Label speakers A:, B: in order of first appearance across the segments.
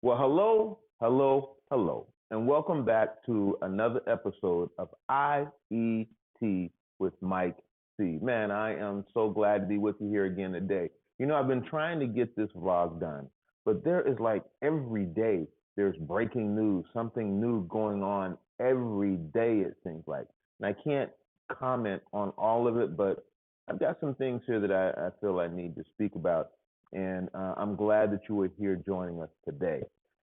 A: Well, hello, hello, hello, and welcome back to another episode of IET with Mike C. Man, I am so glad to be with you here again today. I've been trying to get this vlog done, but there is like every day there's breaking news, something new going on every day, it seems like. And I can't comment on all of it, but I've got some things here that I feel I need to speak about. And I'm glad that you are here joining us today.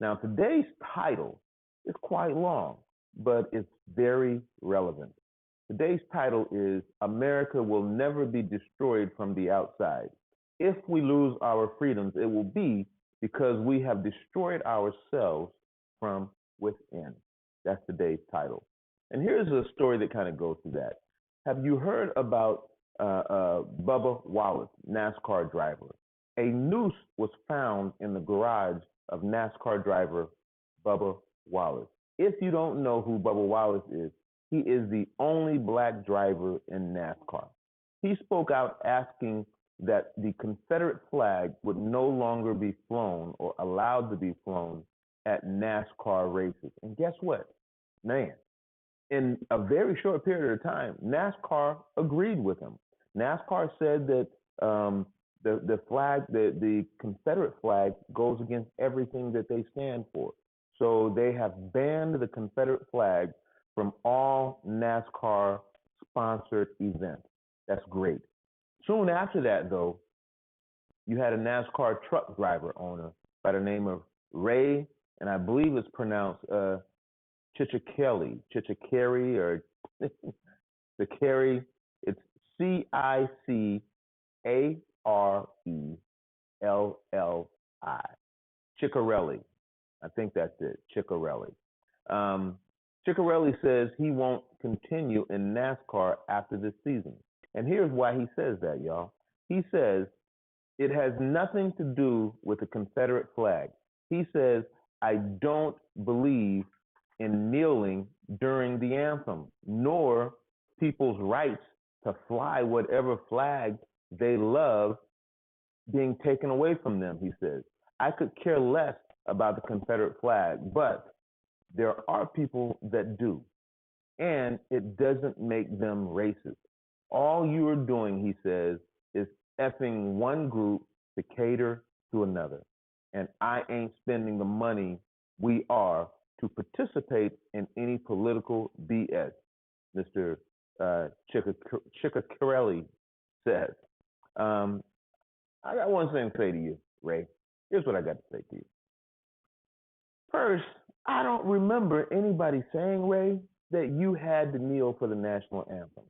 A: Now, today's title is quite long, but it's very relevant. Today's title is America Will Never Be Destroyed from the Outside. If we lose our freedoms, it will be because we have destroyed ourselves from within. That's today's title. And here's a story that kind of goes to that. Have you heard about Bubba Wallace, NASCAR driver? A noose was found in the garage of NASCAR driver Bubba Wallace. If you don't know who Bubba Wallace is, he is the only black driver in NASCAR. He spoke out asking that the Confederate flag would no longer be flown or allowed to be flown at NASCAR races. And guess what? Man, in a very short period of time, NASCAR agreed with him. NASCAR said that the flag, the Confederate flag, goes against everything that they stand for. So they have banned the Confederate flag from all NASCAR sponsored events. That's great. Soon after that, though, you had a NASCAR truck driver owner by the name of Ray, and I believe it's pronounced Cicarelli, or Cicarelli. It's Ciarelli. Cicarelli. I think that's it. Cicarelli. Cicarelli says he won't continue in NASCAR after this season. And here's why he says that, y'all. He says it has nothing to do with the Confederate flag. He says, I don't believe in kneeling during the anthem, nor people's rights to fly whatever flag they love being taken away from them, he says. I could care less about the Confederate flag, but there are people that do, and it doesn't make them racist. All you are doing, he says, is effing one group to cater to another, and I ain't spending the money we are to participate in any political BS, Mr. Cicarelli says. I got one thing to say to you, Ray. Here's what I got to say to you. First, I don't remember anybody saying, Ray, that you had to kneel for the national anthem.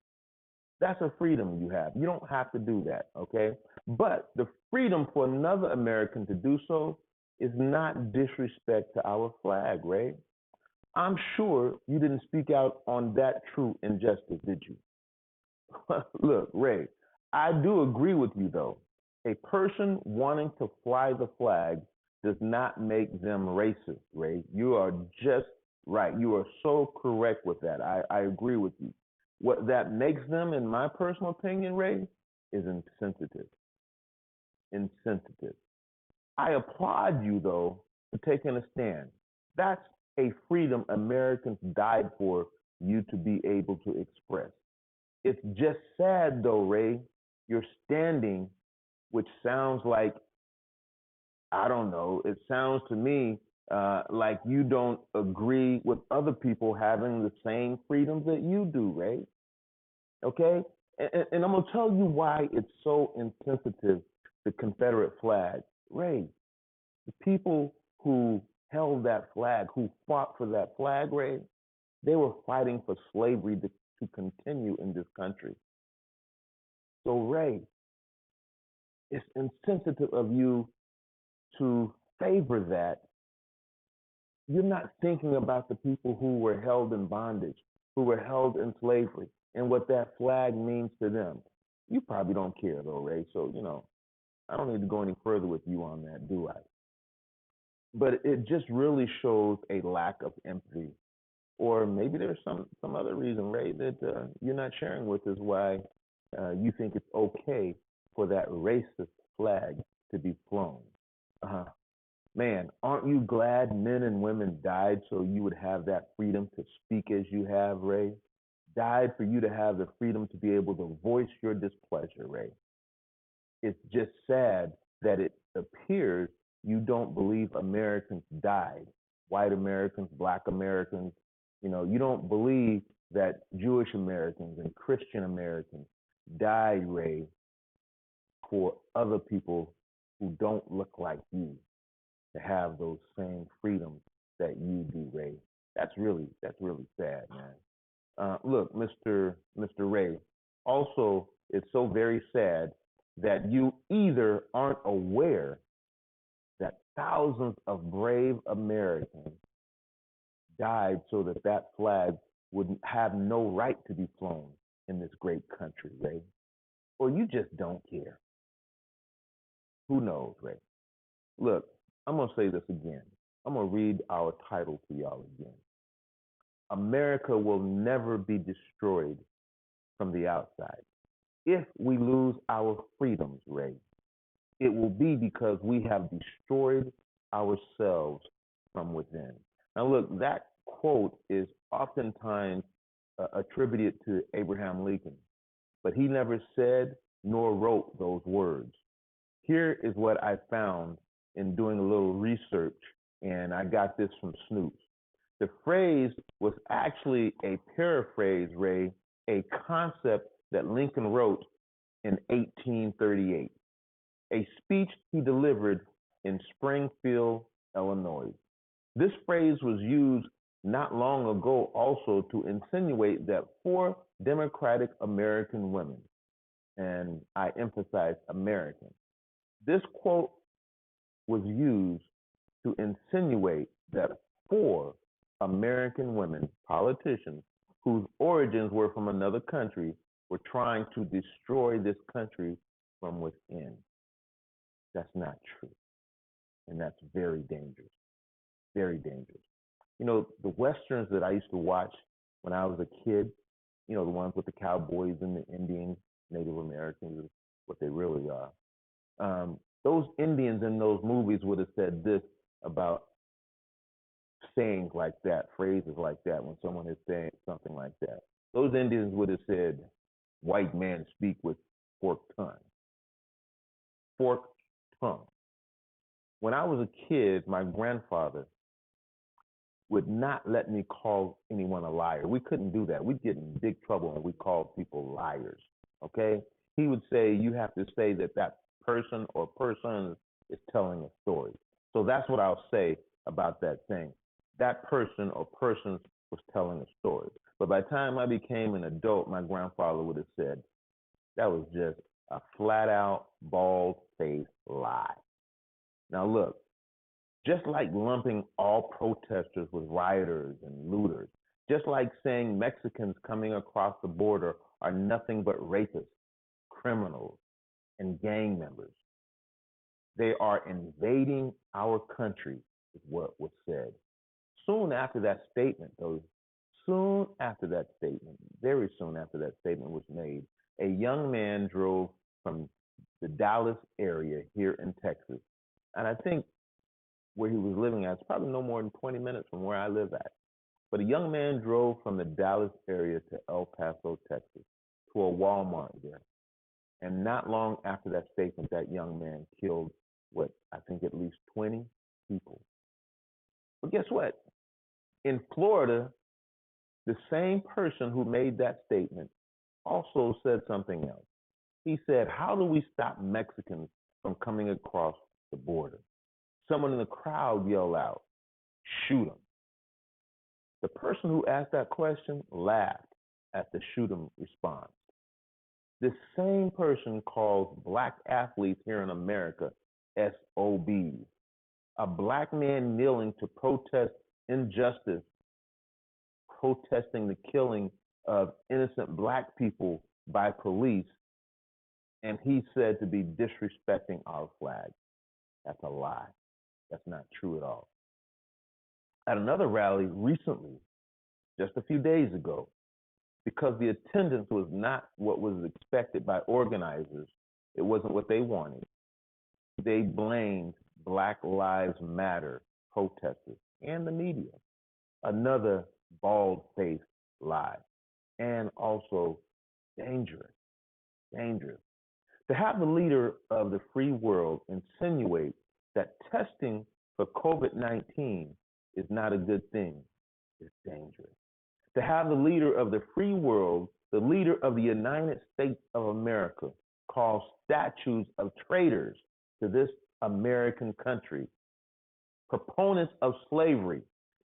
A: That's a freedom you have. You don't have to do that, okay? But the freedom for another American to do so is not disrespect to our flag, Ray. I'm sure you didn't speak out on that true injustice, did you? Look, Ray, I do agree with you, though. A person wanting to fly the flag does not make them racist, Ray. You are just right. You are so correct with that. I agree with you. What that makes them, in my personal opinion, Ray, is insensitive. Insensitive. I applaud you, though, for taking a stand. That's a freedom Americans died for you to be able to express. It's just sad, though, Ray, you're standing, which sounds like, I don't know, it sounds to me like you don't agree with other people having the same freedoms that you do, Ray. Okay? And I'm going to tell you why it's so insensitive, the Confederate flag. Ray, the people who held that flag, who fought for that flag, Ray, they were fighting for slavery to continue in this country. So, Ray, it's insensitive of you to favor that. You're not thinking about the people who were held in bondage, who were held in slavery, and what that flag means to them. You probably don't care, though, Ray. So, I don't need to go any further with you on that, do I? But it just really shows a lack of empathy. Or maybe there's some other reason, Ray, that you're not sharing with us why you think it's okay for that racist flag to be flown. Man, aren't you glad men and women died so you would have that freedom to speak as you have, Ray? Died for you to have the freedom to be able to voice your displeasure, Ray. It's just sad that it appears you don't believe Americans died. White Americans, black Americans, you don't believe that Jewish Americans and Christian Americans died, Ray, for other people who don't look like you to have those same freedoms that you do, Ray. That's really sad, man. Look, Mr. Ray. Also, it's so very sad that you either aren't aware that thousands of brave Americans died so that that flag would have no right to be flown in this great country, Ray, or you just don't care. Who knows, Ray? Look, I'm going to say this again. I'm going to read our title to y'all again. America will never be destroyed from the outside. If we lose our freedoms, Ray, it will be because we have destroyed ourselves from within. Now, look, that quote is oftentimes attributed to Abraham Lincoln, but he never said nor wrote those words. Here is what I found in doing a little research, and I got this from Snoop. The phrase was actually a paraphrase, Ray, a concept that Lincoln wrote in 1838, a speech he delivered in Springfield, Illinois. This phrase was used not long ago also to insinuate that four Democratic American women, and I emphasize American, this quote was used to insinuate that four American women, politicians, whose origins were from another country, were trying to destroy this country from within. That's not true. And that's very dangerous. Very dangerous. The Westerns that I used to watch when I was a kid, the ones with the cowboys and the Indians, Native Americans, is what they really are. Those Indians in those movies would have said this about sayings like that, phrases like that, when someone is saying something like that. Those Indians would have said, white man speak with forked tongue. Forked tongue. When I was a kid, my grandfather would not let me call anyone a liar. We couldn't do that. We'd get in big trouble when we called people liars, okay? He would say, you have to say that that person or persons is telling a story. So that's what I'll say about that thing. That person or persons was telling a story. But by the time I became an adult, my grandfather would have said, that was just a flat out, bald-faced lie. Now look, just like lumping all protesters with rioters and looters, just like saying Mexicans coming across the border are nothing but rapists, criminals, and gang members. They are invading our country, is what was said. Soon after that statement, though, very soon after that statement was made, a young man drove from the Dallas area here in Texas. And I think where he was living at is probably no more than 20 minutes from where I live at. But a young man drove from the Dallas area to El Paso, Texas, to a Walmart there. And not long after that statement, that young man killed, I think at least 20 people. But guess what? In Florida, the same person who made that statement also said something else. He said, how do we stop Mexicans from coming across the border? Someone in the crowd yelled out, shoot them. The person who asked that question laughed at the shoot them response. This same person calls black athletes here in America SOBs. A black man kneeling to protest injustice, protesting the killing of innocent black people by police, and he's said to be disrespecting our flag. That's a lie. That's not true at all. At another rally recently, just a few days ago, because the attendance was not what was expected by organizers, it wasn't what they wanted, they blamed Black Lives Matter protesters and the media. Another bald-faced lie, and also dangerous, dangerous. To have the leader of the free world insinuate that testing for COVID-19 is not a good thing is dangerous. To have the leader of the free world, the leader of the United States of America, call statues of traitors to this American country, proponents of slavery,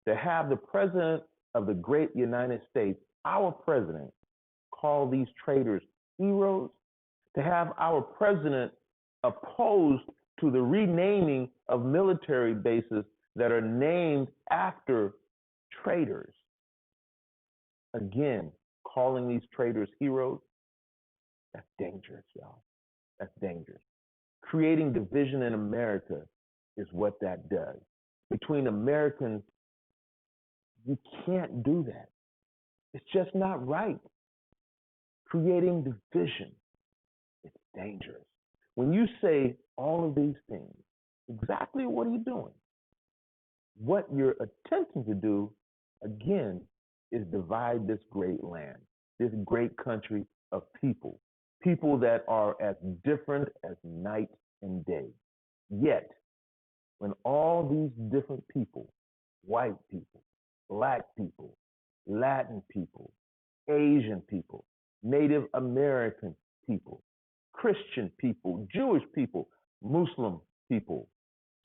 A: to have the president of the great United States, our president, call these traitors heroes, to have our president opposed to the renaming of military bases that are named after traitors. Again, calling these traitors heroes, that's dangerous, y'all. That's dangerous. Creating division in America is what that does. Between Americans, you can't do that. It's just not right. Creating division, it's dangerous. When you say all of these things, exactly what are you doing? What you're attempting to do, again, is divide this great land, this great country of people, people that are as different as night and day. Yet, when all these different people, white people, black people, Latin people, Asian people, Native American people, Christian people, Jewish people, Muslim people,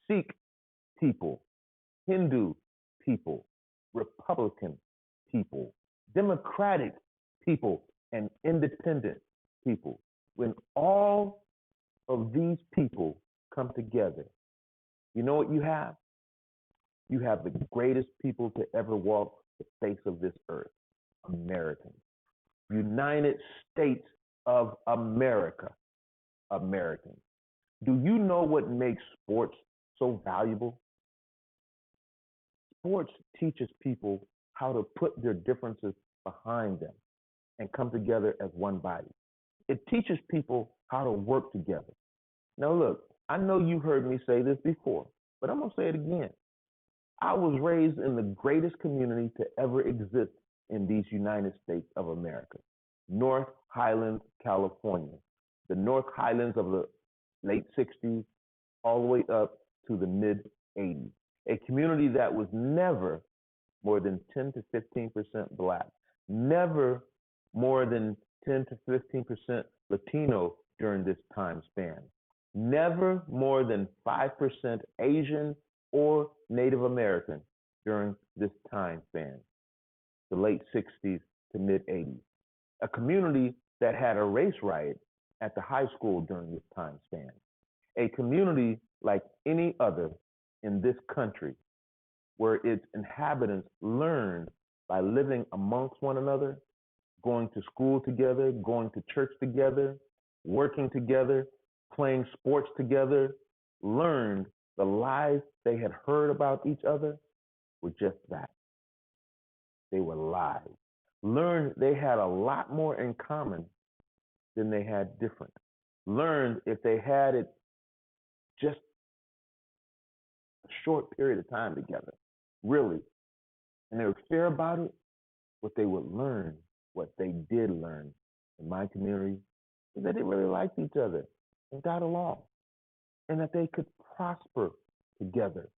A: Sikh people, Hindu people, Republican people, Democratic people, and independent people. When all of these people come together, you know what you have? You have the greatest people to ever walk the face of this earth, Americans. United States of America, Americans. Do you know what makes sports so valuable? Sports teaches people how to put their differences behind them and come together as one body. It teaches people how to work together. Now look, I know you've heard me say this before, but I'm going to say it again. I was raised in the greatest community to ever exist in these United States of America, North Highlands, California, the North Highlands of the late 60s all the way up to the mid 80s, a community that was never more than 10 to 15% Black, never more than 10 to 15% Latino during this time span, never more than 5% Asian or Native American during this time span, the late 60s to mid 80s. A community that had a race riot at the high school during this time span. A community like any other in this country where its inhabitants learned by living amongst one another, going to school together, going to church together, working together, playing sports together, learned the lies they had heard about each other were just that. They were lies. Learned they had a lot more in common than they had different. Learned if they had it just a short period of time together, really, and they were fair about it, what they would learn, what they did learn in my community, is that they really liked each other and got along, and that they could prosper together.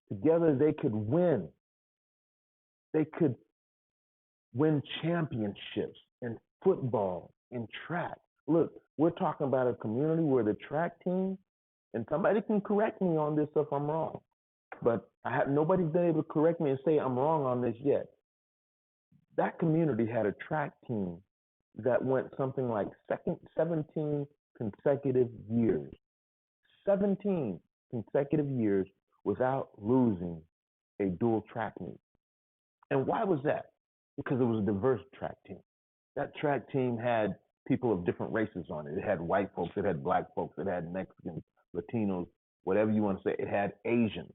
A: Together they could win. They could win championships in football, in track. Look, we're talking about a community where the track team, and somebody can correct me on this if I'm wrong, but nobody's been able to correct me and say I'm wrong on this yet. That community had a track team that went something like 17 consecutive years. 17 consecutive years without losing a dual track meet. And why was that? Because it was a diverse track team. That track team had people of different races on it. It had white folks, it had black folks, it had Mexicans, Latinos, whatever you want to say. It had Asians.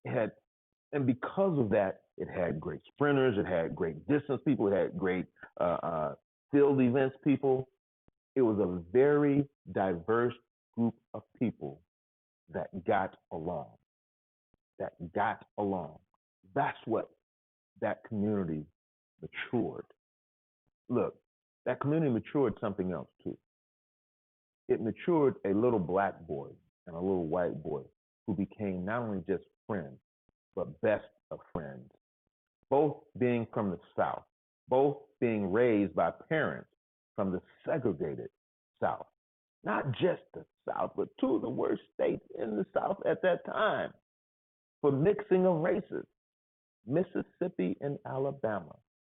A: And because of that, it had great sprinters, it had great distance people, it had great field events people. It was a very diverse group of people that got along, that got along. That's what that community matured. Look, that community matured something else too. It matured a little black boy and a little white boy who became not only just friends, but best of friends, both being from the South, both being raised by parents from the segregated South. Not just the South, but two of the worst states in the South at that time for mixing of races, Mississippi and Alabama,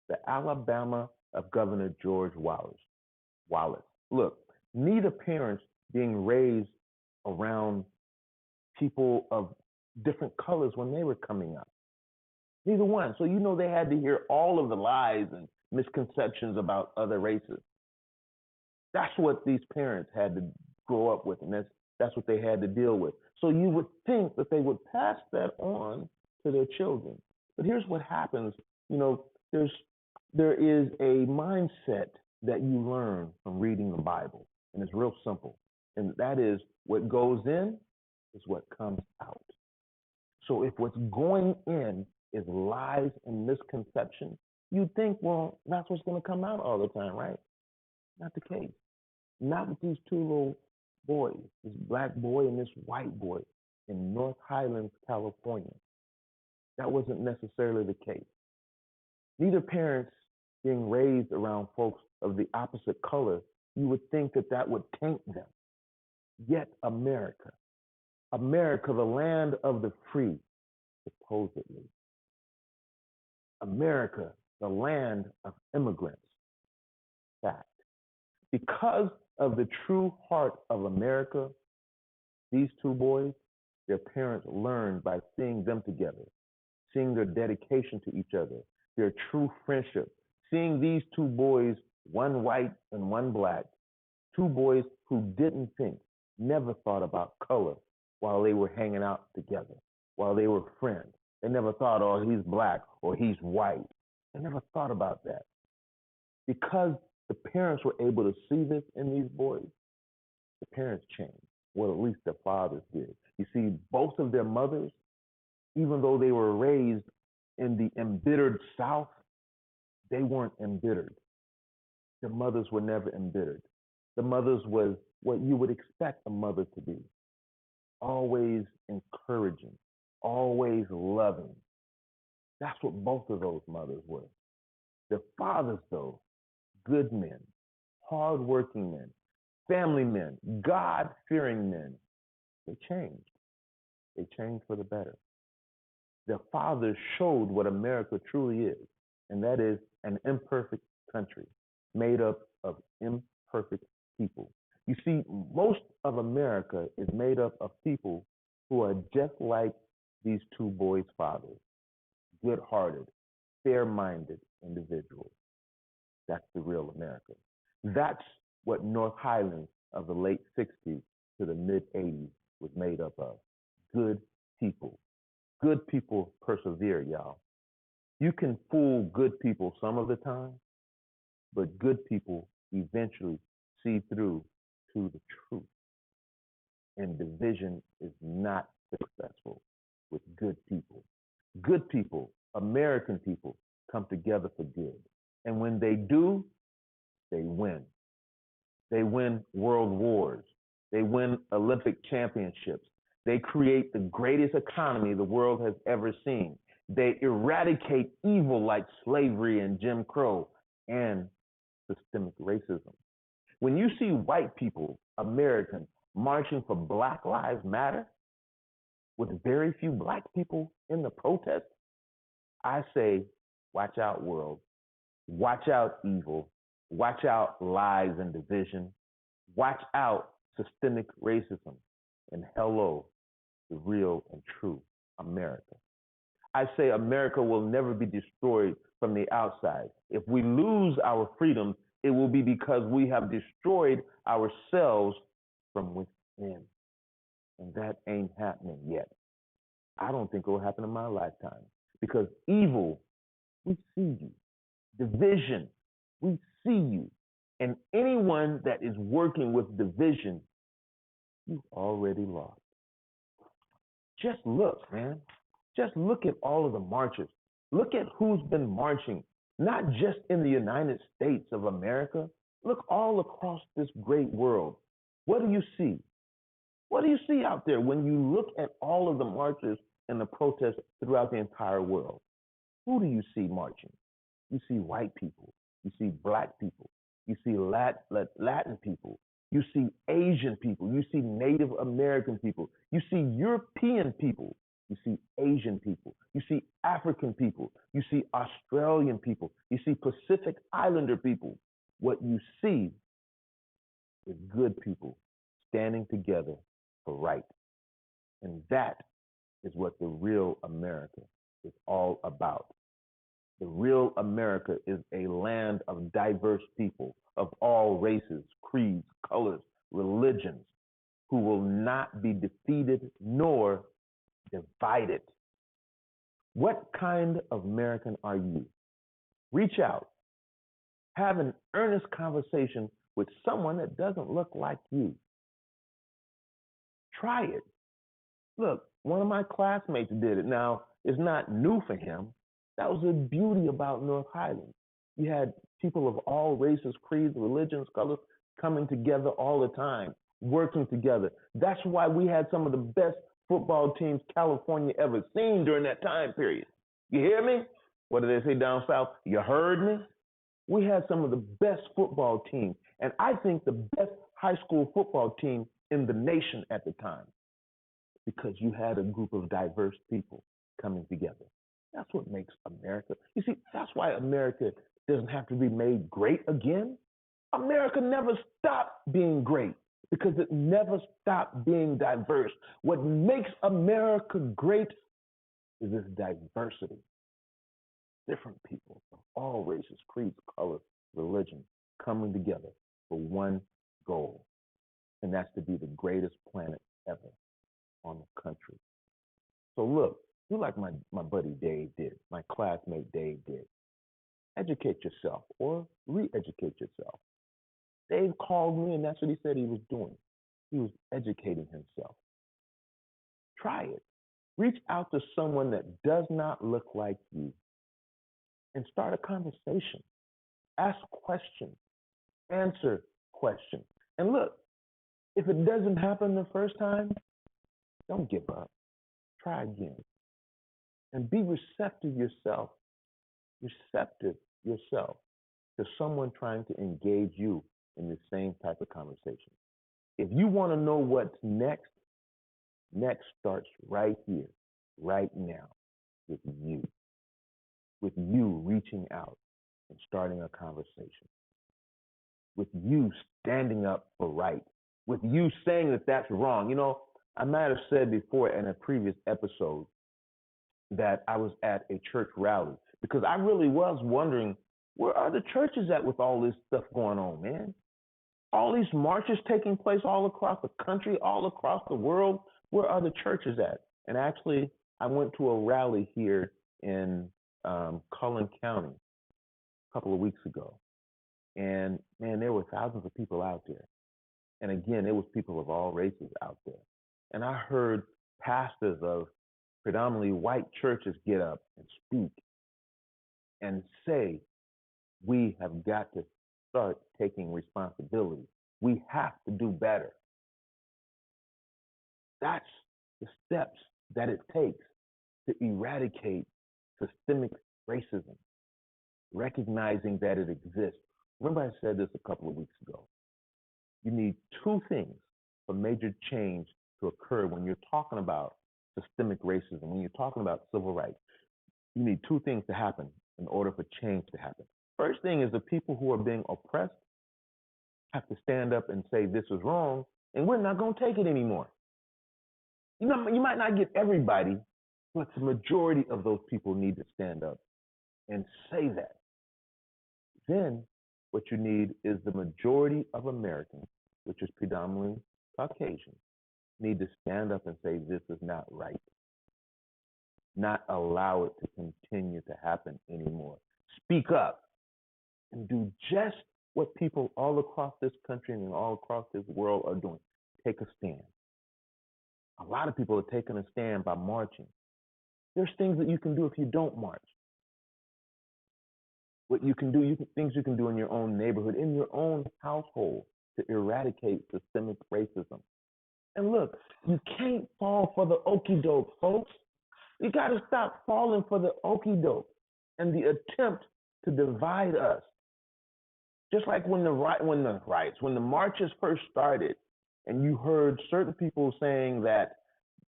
A: the Alabama of Governor George Wallace. Look, neither parents being raised around people of different colors when they were coming up. Neither one. So you know they had to hear all of the lies and misconceptions about other races. That's what these parents had to grow up with, and that's what they had to deal with. So you would think that they would pass that on to their children. But here's what happens. You know, there is a mindset that you learn from reading the Bible, and it's real simple. And that is what goes in is what comes out. So if what's going in is lies and misconception, you think, well, that's what's going to come out all the time, right? Not the case. Not with these two little boys, this black boy and this white boy in North Highlands, California. That wasn't necessarily the case. Neither parents being raised around folks of the opposite color, you would think that that would taint them. Yet America, the land of the free, supposedly. America, the land of immigrants, fact. Because of the true heart of America, these two boys, their parents learned by seeing them together, seeing their dedication to each other, their true friendship, seeing these two boys, one white and one black, two boys who didn't think, never thought about color while they were hanging out together, while they were friends. They never thought, oh, he's black or he's white. They never thought about that. Because the parents were able to see this in these boys, the parents changed. Well, at least their fathers did. You see, both of their mothers, even though they were raised in the embittered South, they weren't embittered. Their mothers were never embittered. The mothers was what you would expect a mother to be. Always encouraging, always loving. That's what both of those mothers were. Their fathers, though, good men, hardworking men, family men, God-fearing men, they changed. They changed for the better. Their fathers showed what America truly is, and that is an imperfect country made up of imperfect people. You see, most of America is made up of people who are just like these two boys' fathers, good-hearted, fair-minded individuals. That's the real America. That's what North Highlands of the late 60s to the mid-80s was made up of. Good people. Good people persevere, y'all. You can fool good people some of the time, but good people eventually see through to the truth. And division is not successful with good people. Good people, American people, come together for good. And when they do, they win. They win world wars. They win Olympic championships. They create the greatest economy the world has ever seen. They eradicate evil like slavery and Jim Crow and systemic racism. When you see white people, Americans, marching for Black Lives Matter, with very few black people in the protest, I say, watch out, world. Watch out, evil. Watch out, lies and division. Watch out, systemic racism. And hello, the real and true America. I say America will never be destroyed from the outside. If we lose our freedom, it will be because we have destroyed ourselves from within. And that ain't happening yet. I don't think it will happen in my lifetime. Because evil, we see you. Division, we see you. And anyone that is working with division, you've already lost. Just look, man. Just look at all of the marches. Look at who's been marching, not just in the United States of America. Look all across this great world. What do you see? What do you see out there when you look at all of the marches and the protests throughout the entire world? Who do you see marching? You see white people. You see black people. You see Latin people. You see Asian people. You see Native American people. You see European people. You see Asian people. You see African people. You see Australian people. You see Pacific Islander people. What you see is good people standing together for right. And that is what the real America is all about. The real America is a land of diverse people of all races, creeds, colors, religions, who will not be defeated nor divided. What kind of American are you? Reach out. Have an earnest conversation with someone that doesn't look like you. Try it. Look, one of my classmates did it. Now, it's not new for him. That was the beauty about North Highlands. You had people of all races, creeds, religions, colors coming together all the time, working together. That's why we had some of the best football teams California ever seen during that time period. You hear me? What do they say down south? You heard me? We had some of the best football teams, and I think the best high school football team in the nation at the time, because you had a group of diverse people coming together. That's what makes America. You see, that's why America doesn't have to be made great again. America never stopped being great because it never stopped being diverse. What makes America great is this diversity. Different people of all races, creeds, colors, religions coming together for one goal, and that's to be the greatest planet ever on the country. So look, do like my buddy Dave did, my classmate Dave did. Educate yourself or re-educate yourself. Dave called me and that's what he said he was doing. He was educating himself. Try it. Reach out to someone that does not look like you and start a conversation. Ask questions, answer questions. And look, if it doesn't happen the first time, don't give up. Try again. And be receptive yourself to someone trying to engage you in the same type of conversation. If you want to know what's next, next starts right here, right now, with you. With you reaching out and starting a conversation. With you standing up for right. With you saying that that's wrong. You know, I might have said before in a previous episode that I was at a church rally because I really was wondering, where are the churches at with all this stuff going on, man? All these marches taking place all across the country, all across the world. Where are the churches at? And actually, I went to a rally here in Cullen County a couple of weeks ago. And man, there were thousands of people out there. And again, it was people of all races out there. And I heard pastors of predominantly white churches get up and speak and say, we have got to start taking responsibility. We have to do better. That's the steps that it takes to eradicate systemic racism, recognizing that it exists. Remember I said this a couple of weeks ago. You need two things for major change to occur when you're talking about systemic racism, when you're talking about civil rights. You need two things to happen in order for change to happen. First thing is the people who are being oppressed have to stand up and say this is wrong, and we're not going to take it anymore. You know, you might not get everybody, but the majority of those people need to stand up and say that. Then what you need is the majority of Americans, which is predominantly Caucasian, need to stand up and say this is not right. Not allow it to continue to happen anymore. Speak up and do just what people all across this country and all across this world are doing. Take a stand. A lot of people are taking a stand by marching. There's things that you can do if you don't march. What you can do, things you can do in your own neighborhood, in your own household to eradicate systemic racism. And look, you can't fall for the okie doke, folks. You got to stop falling for the okie doke and the attempt to divide us. Just like when the marches first started, and you heard certain people saying that,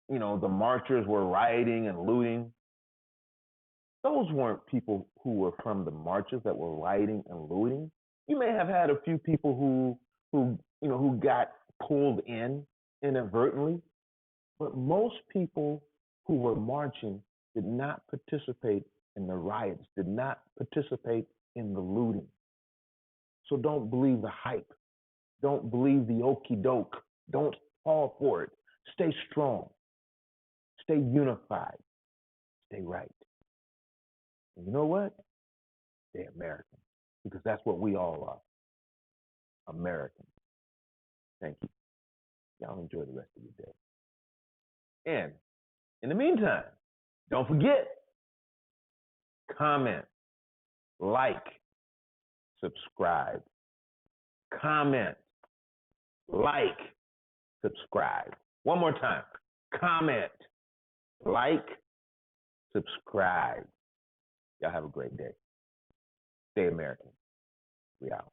A: the marchers were rioting and looting. Those weren't people who were from the marches that were rioting and looting. You may have had a few people who got pulled in inadvertently, but most people who were marching did not participate in the riots, did not participate in the looting. So don't believe the hype. Don't believe the okie doke. Don't fall for it. Stay strong. Stay unified. Stay right. And you know what? Stay American, because that's what we all are. Americans. Thank you. Y'all enjoy the rest of your day. And in the meantime, don't forget, comment, like, subscribe. Comment, like, subscribe. One more time. Comment, like, subscribe. Y'all have a great day. Stay American. We out.